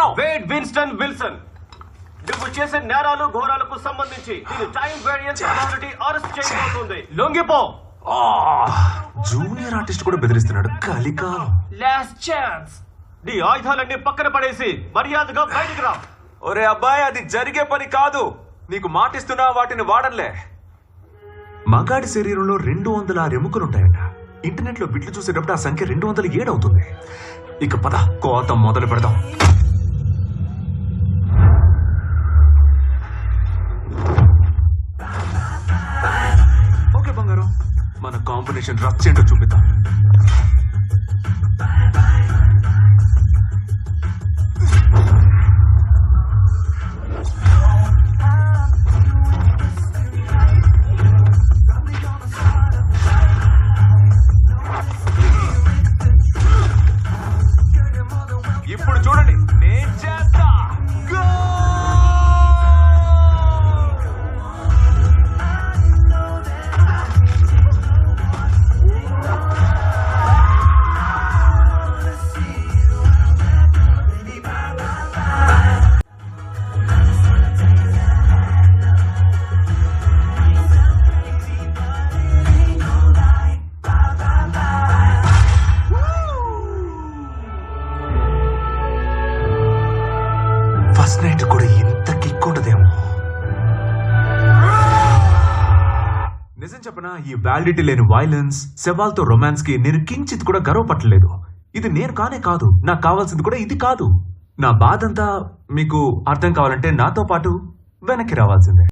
ఎవరు? Wade Winston Wilson. నువ్వు చేసే నేరాలు ఘోరాలకు సంబంధించి నేను టైం వేరియన్స్ అథారిటీ అరెస్ట్ చేయబోతుంది. లొంగిపో. జూనియర్ ఆర్టిస్ట్ కూడా బెదిరిస్తున్నాడు. కలికాలం. Last chance. నీ ఆయుధాలన్నీ పక్కన పడేసి మర్యాదగా బయటికి రా. ఒరే అబ్బాయి, అది జరిగే పని కాదు. నీకు మాటిస్తున్నా వాటిని వాడలే. మగాడి శరీరంలో 206 ఎముకలుంటాయట. ఇంటర్నెట్ లో బిట్లు చూసేటప్పుడు ఆ సంఖ్య 207 అవుతుంది. ఇక పద, కోత మొదలు పెడదాం. ఓకే బంగారం, మన కాంబినేషన్ రచ్ ఏంటో చూపిద్దాం. ఇప్పుడు చూడండి, నేను చేస్తా. ఫస్ట్ నైట్ కూడా ఇంత కిక్ ఉండదేమో. నిజం చెప్పనా, ఈ వ్యాలిడిటీ లేని వైలెన్స్, శవాల్తో రొమాన్స్ కి నేను కించిత్ కూడా గర్వపట్టలేదు. ఇది నేను కానే కాదు, నాకు కావాల్సింది కూడా ఇది కాదు. నా బాధంతా మీకు అర్థం కావాలంటే నాతో పాటు వెనక్కి రావాల్సిందే.